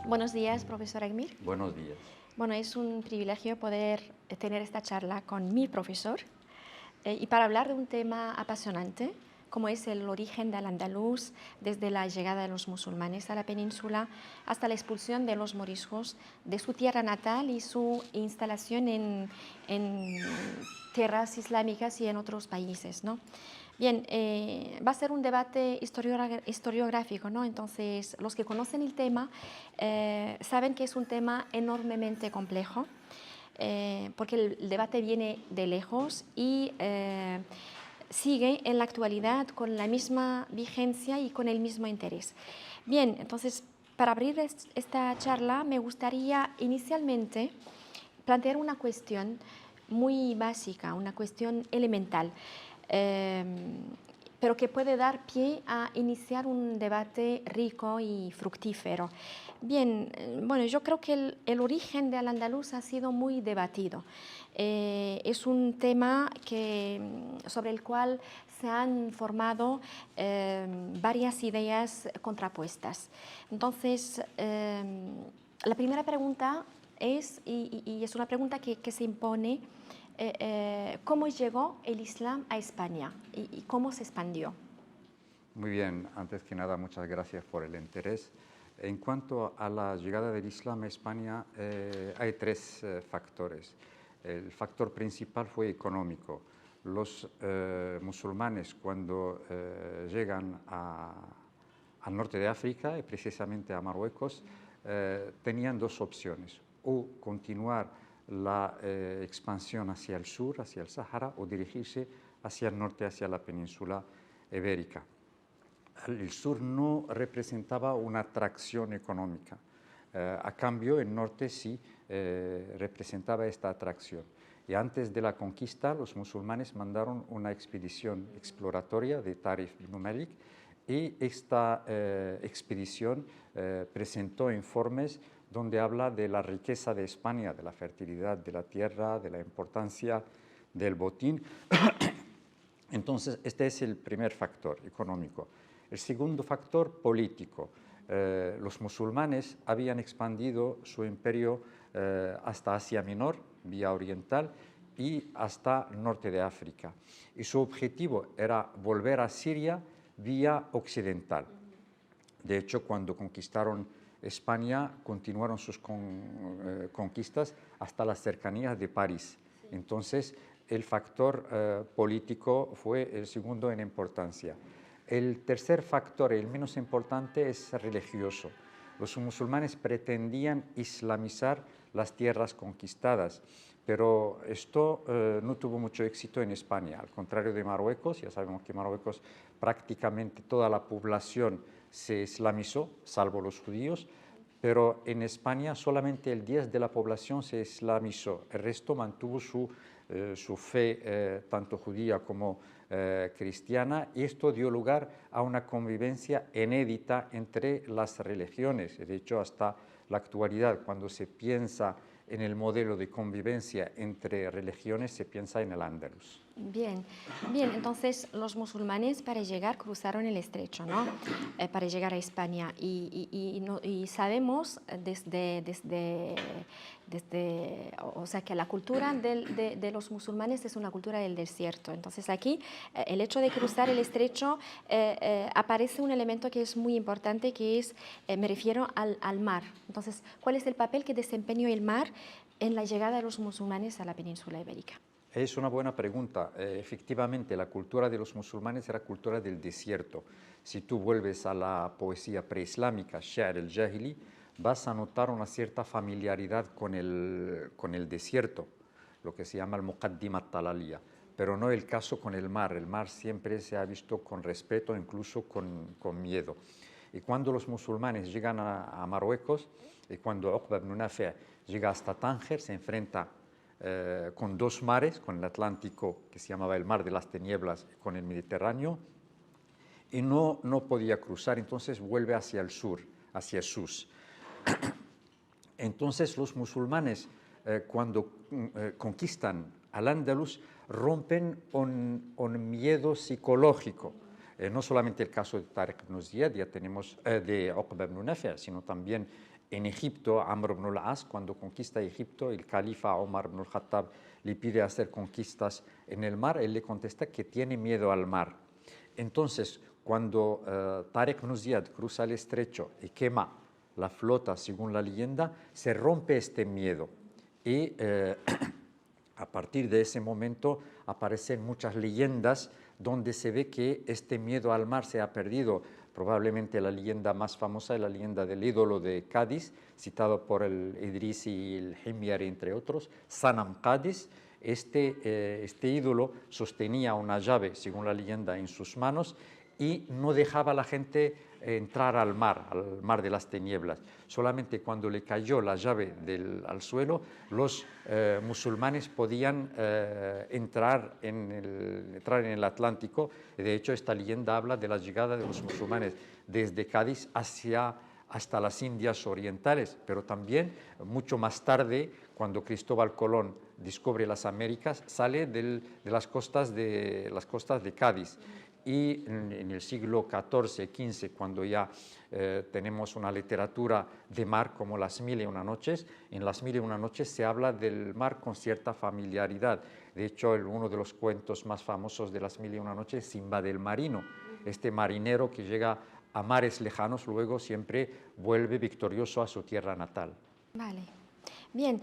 Buenos días, profesor Egmir. Buenos días. Bueno, es un privilegio poder tener esta charla con mi profesor y para hablar de un tema apasionante como es el origen del andaluz desde la llegada de los musulmanes a la península hasta la expulsión de los moriscos de su tierra natal y su instalación en tierras islámicas y en otros países, ¿no? Bien, va a ser un debate historiográfico, ¿no? Entonces, los que conocen el tema saben que es un tema enormemente complejo, porque el debate viene de lejos y sigue en la actualidad con la misma vigencia y con el mismo interés. Bien, entonces, para abrir esta charla me gustaría inicialmente plantear una cuestión muy básica, una cuestión elemental, pero que puede dar pie a iniciar un debate rico y fructífero. Bien, bueno, yo creo que el origen del andaluz ha sido muy debatido. Es un tema sobre el cual se han formado varias ideas contrapuestas. Entonces, la primera pregunta es, y es una pregunta que se impone, ¿cómo llegó el Islam a España y cómo se expandió? Muy bien, antes que nada, muchas gracias por el interés. En cuanto a la llegada del Islam a España, hay tres factores. El factor principal fue económico. Los musulmanes, cuando llegan al norte de África, y precisamente a Marruecos, tenían dos opciones: o continuar la expansión hacia el sur, hacia el Sáhara, o dirigirse hacia el norte, hacia la península ibérica. El sur no representaba una atracción económica. A cambio, el norte sí representaba esta atracción. Y antes de la conquista, los musulmanes mandaron una expedición exploratoria de Tarif ibn Malik, y esta expedición presentó informes donde habla de la riqueza de España, de la fertilidad de la tierra, de la importancia del botín. Entonces, este es el primer factor económico. El segundo factor, político. Los musulmanes habían expandido su imperio hasta Asia Menor, vía oriental, y hasta el norte de África. Y su objetivo era volver a Siria vía occidental. De hecho, cuando conquistaron España, continuaron sus conquistas hasta las cercanías de París. Entonces, el factor político fue el segundo en importancia. El tercer factor, el menos importante, es religioso. Los musulmanes pretendían islamizar las tierras conquistadas, pero esto no tuvo mucho éxito en España. Al contrario de Marruecos, ya sabemos que en Marruecos prácticamente toda la población se islamizó, salvo los judíos, pero en España solamente el 10% de la población se islamizó. El resto mantuvo su fe, tanto judía como cristiana, y esto dio lugar a una convivencia inédita entre las religiones. De hecho, hasta la actualidad, cuando se piensa en el modelo de convivencia entre religiones, se piensa en el Andalus. Bien, bien, entonces los musulmanes para llegar cruzaron el estrecho, ¿no? Para llegar a España y sabemos o sea, que la cultura de los musulmanes es una cultura del desierto. Entonces aquí el hecho de cruzar el estrecho aparece un elemento que es muy importante, que es, me refiero al mar. Entonces, ¿cuál es el papel que desempeñó el mar en la llegada de los musulmanes a la península ibérica? Es una buena pregunta. Efectivamente, la cultura de los musulmanes era cultura del desierto. Si tú vuelves a la poesía preislámica, Sha'r el-Jahili, vas a notar una cierta familiaridad con el desierto, lo que se llama el Muqaddima al-Talaliyya, pero no el caso con el mar. El mar siempre se ha visto con respeto, incluso con miedo. Y cuando los musulmanes llegan a Marruecos, y cuando Uqba ibn Nafi' llega hasta Tánger, se enfrenta con dos mares, con el Atlántico, que se llamaba el Mar de las Tinieblas, y con el Mediterráneo, y no podía cruzar. Entonces vuelve hacia el sur, hacia Sus. Entonces los musulmanes, cuando conquistan al Andalus, rompen un miedo psicológico. No solamente el caso de Tariq ibn Ziyad, ya tenemos de Uqba ibn Nafi', sino también en Egipto, Amr ibn al-As, cuando conquista Egipto, el califa Omar ibn al-Khattab le pide hacer conquistas en el mar, él le contesta que tiene miedo al mar. Entonces, cuando Tariq ibn Ziyad cruza el estrecho y quema la flota, según la leyenda, se rompe este miedo. Y a partir de ese momento aparecen muchas leyendas donde se ve que este miedo al mar se ha perdido. Probablemente la leyenda más famosa es la leyenda del ídolo de Cádiz, citado por el Idrisi y el Himyari, entre otros, Sanam Cádiz. Este ídolo sostenía una llave, según la leyenda, en sus manos y no dejaba a la gente entrar al mar de las tinieblas. Solamente cuando le cayó la llave al suelo, los musulmanes podían entrar en el Atlántico. De hecho, esta leyenda habla de la llegada de los musulmanes desde Cádiz hasta las Indias Orientales, pero también mucho más tarde, cuando Cristóbal Colón descubre las Américas, sale de las costas de Cádiz. Y en el siglo XIV, XV, cuando ya tenemos una literatura de mar como Las Mil y Una Noches, en Las Mil y Una Noches se habla del mar con cierta familiaridad. De hecho, uno de los cuentos más famosos de Las Mil y Una Noches es Simbad el Marino. Este marinero que llega a mares lejanos, luego siempre vuelve victorioso a su tierra natal. Vale. Bien,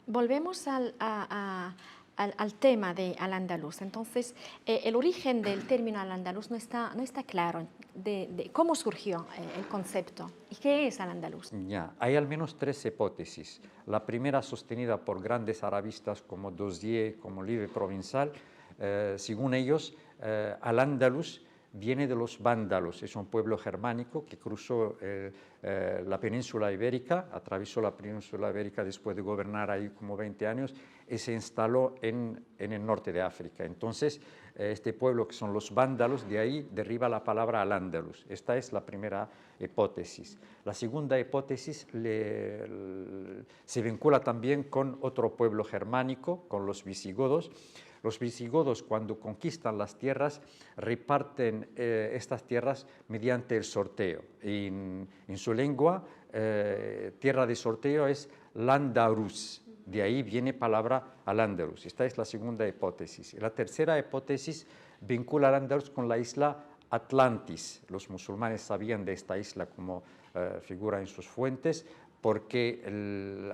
volvemos al tema de al-andalus. Entonces, el origen del término al-andalus no está claro de cómo surgió el concepto y qué es al-andalus. Ya, hay al menos tres hipótesis. La primera, sostenida por grandes arabistas como Dosier, como Libre Provençal, según ellos, al-andalus viene de los vándalos, es un pueblo germánico que cruzó la península ibérica, atravesó la península ibérica después de gobernar ahí como 20 años y se instaló en el norte de África. Entonces, este pueblo que son los vándalos, de ahí deriva la palabra al-Ándalus. Esta es la primera hipótesis. La segunda hipótesis se vincula también con otro pueblo germánico, con los visigodos. Los visigodos, cuando conquistan las tierras, reparten estas tierras mediante el sorteo. En su lengua, tierra de sorteo es Landarus. De ahí viene palabra al-Ándalus. Esta es la segunda hipótesis. La tercera hipótesis vincula al-Ándalus con la isla Atlantis. Los musulmanes sabían de esta isla como figura en sus fuentes, porque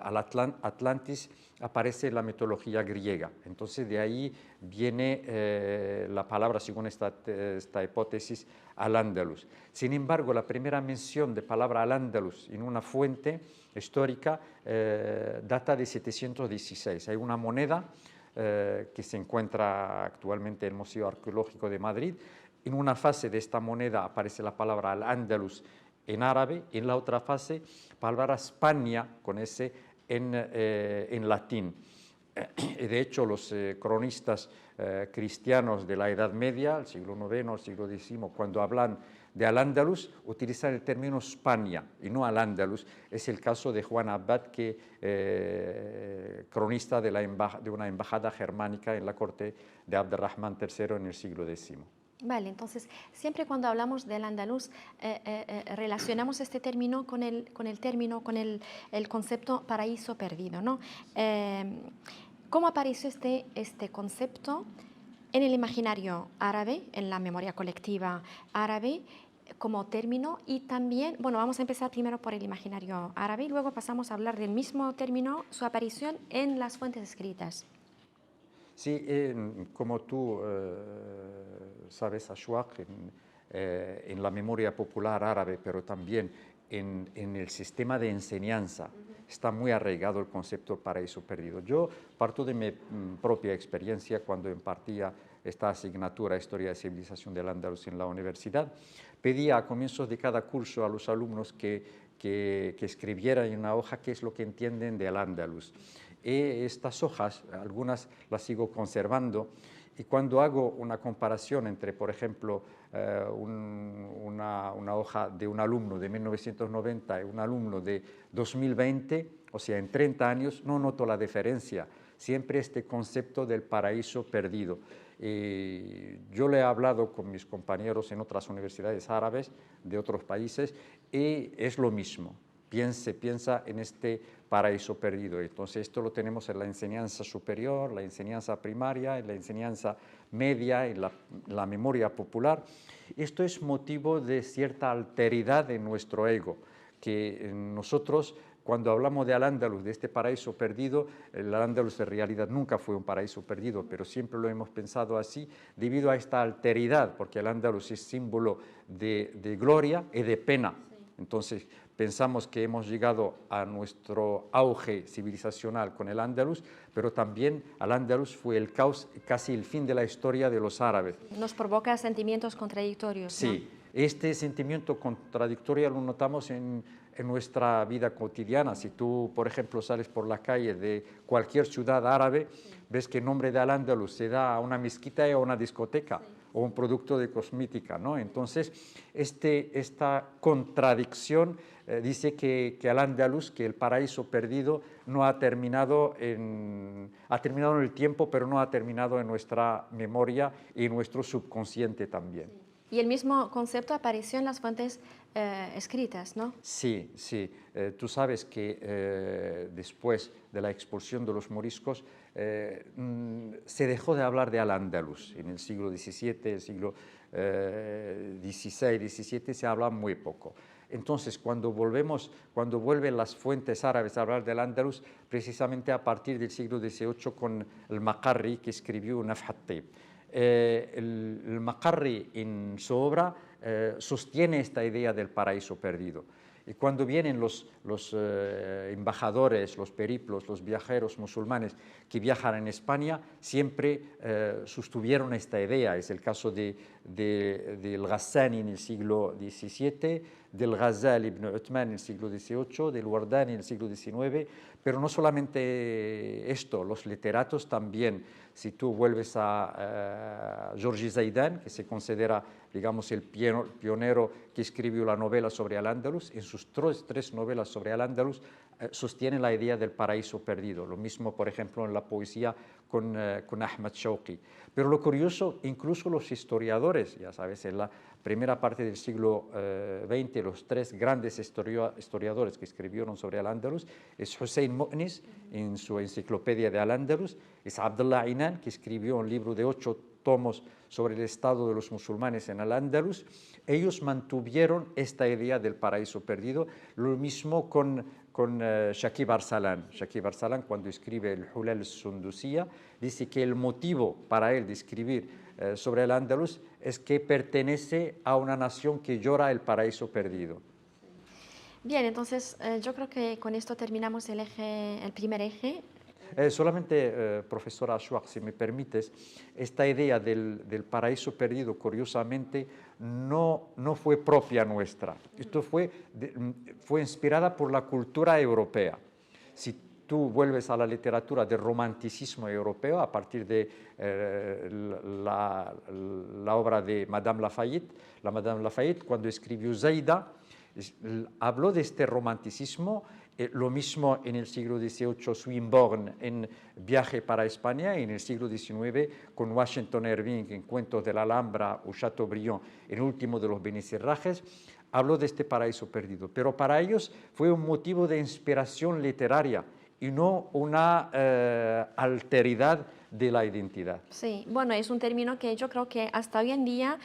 al Atlantis aparece en la mitología griega. Entonces, de ahí viene la palabra, según esta hipótesis, al-Ándalus. Sin embargo, la primera mención de palabra al-Ándalus en una fuente histórica data de 716. Hay una moneda que se encuentra actualmente en el Museo Arqueológico de Madrid. En una fase de esta moneda aparece la palabra al-Ándalus en árabe, y en la otra fase palabra España con ese en latín. De hecho, los cronistas cristianos de la Edad Media, el siglo IX, el siglo X, cuando hablan de al-Ándalus, utilizan el término España y no al-Ándalus. Es el caso de Juan Abad, cronista de una embajada germánica en la corte de Abderrahmán III en el siglo X. Vale, entonces, siempre cuando hablamos del andaluz, relacionamos este término con el concepto paraíso perdido, ¿no? ¿Cómo apareció este concepto en el imaginario árabe, en la memoria colectiva árabe, como término? Y también, bueno, vamos a empezar primero por el imaginario árabe y luego pasamos a hablar del mismo término, su aparición en las fuentes escritas. Sí, como tú sabes, Ashwaq, en la memoria popular árabe, pero también en el sistema de enseñanza, está muy arraigado el concepto paraíso perdido. Yo parto de mi propia experiencia cuando impartía esta asignatura Historia y Civilización del Andalus en la universidad. Pedía a comienzos de cada curso a los alumnos que escribieran en una hoja qué es lo que entienden del Andalus. Estas hojas, algunas las sigo conservando, y cuando hago una comparación entre, por ejemplo, una hoja de un alumno de 1990 y un alumno de 2020, o sea, en 30 años, no noto la diferencia. Siempre este concepto del paraíso perdido. Yo le he hablado con mis compañeros en otras universidades árabes de otros países y es lo mismo. se piensa en este paraíso perdido. Entonces esto lo tenemos en la enseñanza superior, la enseñanza primaria, en la enseñanza media, en la memoria popular. Esto es motivo de cierta alteridad en nuestro ego, que nosotros, cuando hablamos de Al-Ándalus, de este paraíso perdido, el Al-Ándalus en realidad nunca fue un paraíso perdido, pero siempre lo hemos pensado así debido a esta alteridad, porque el Al-Ándalus es símbolo de gloria y de pena. Entonces pensamos que hemos llegado a nuestro auge civilizacional con el Al-Ándalus, pero también Al-Ándalus fue el caos, casi el fin de la historia de los árabes. Nos provoca sentimientos contradictorios, ¿no? Sí, este sentimiento contradictorio lo notamos en nuestra vida cotidiana. Si tú, por ejemplo, sales por la calle de cualquier ciudad árabe, ves que el nombre de Al-Ándalus se da a una mezquita y a una discoteca, o un producto de cosmética, ¿no? Entonces, esta contradicción dice que Al-Ándalus, que el paraíso perdido, no ha terminado ha terminado en el tiempo, pero no ha terminado en nuestra memoria y en nuestro subconsciente también. Y el mismo concepto apareció en las fuentes escritas, ¿no? Sí, sí. Tú sabes que después de la expulsión de los moriscos se dejó de hablar de Al-Ándalus. En el siglo XVII, el siglo XVI, XVII se habla muy poco. Entonces, cuando vuelven las fuentes árabes a hablar del Ándalus, precisamente a partir del siglo XVIII con el Makarri, que escribió Nafh at-Taib. El Makarri en su obra sostiene esta idea del paraíso perdido. Y cuando vienen los embajadores, los periplos, los viajeros musulmanes que viajan en España, siempre sostuvieron esta idea. Es el caso del Ghassani en el siglo XVII, del Ghazali ibn Uthman en el siglo XVIII, del Wardani en el siglo XIX, pero no solamente esto, los literatos también. Si tú vuelves a Jorge Zaidan, que se considera, digamos, el pionero que escribió la novela sobre Al-Ándalus, en sus tres novelas sobre Al-Ándalus sostiene la idea del paraíso perdido. Lo mismo, por ejemplo, en la poesía con Ahmad Shawqi. Pero lo curioso, incluso los historiadores, ya sabes, en la primera parte del siglo XX, los tres grandes historiadores que escribieron sobre Al-Ándalus es Hussein Mu'nis en su enciclopedia de Al-Ándalus, es Abdullah Inan, que escribió un libro de 8 tomos sobre el estado de los musulmanes en Al-Ándalus. Ellos mantuvieron esta idea del paraíso perdido. Lo mismo con Shakib Arsalan. Shakib Arsalan, cuando escribe el Hulal al-Sundusiyya, dice que el motivo para él de escribir sobre el Ándalus es que pertenece a una nación que llora el paraíso perdido. Bien, entonces yo creo que con esto terminamos el primer eje. Solamente, profesora Ashwaq, si me permites, esta idea del paraíso perdido, curiosamente, no fue propia nuestra. Esto fue inspirada por la cultura europea. Si tú vuelves a la literatura del romanticismo europeo, a partir de la obra de Madame Lafayette, cuando escribió Zaida, habló de este romanticismo. Lo mismo en el siglo XVIII, Swinburne en Viaje para España, y en el siglo XIX con Washington Irving en Cuentos de la Alhambra o Chateaubriand, el último de los Benicerrajes, habló de este paraíso perdido. Pero para ellos fue un motivo de inspiración literaria y no una alteridad de la identidad. Sí, bueno, es un término que yo creo que hasta hoy en día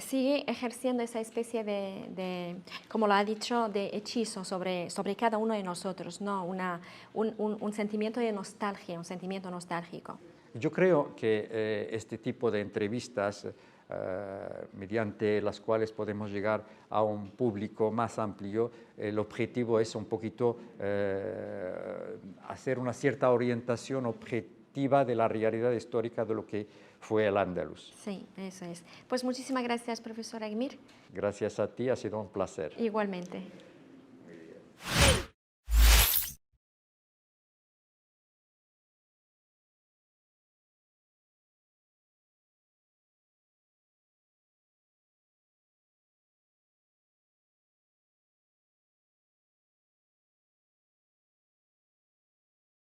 sigue ejerciendo esa especie de, como lo ha dicho, de hechizo sobre cada uno de nosotros, ¿no? Un sentimiento de nostalgia, un sentimiento nostálgico. Yo creo que este tipo de entrevistas, mediante las cuales podemos llegar a un público más amplio, el objetivo es un poquito hacer una cierta orientación objetiva de la realidad histórica de lo que fue el Ándalus. Sí, eso es. Pues muchísimas gracias, profesor Aguimir. Gracias a ti, ha sido un placer. Igualmente. Muy bien.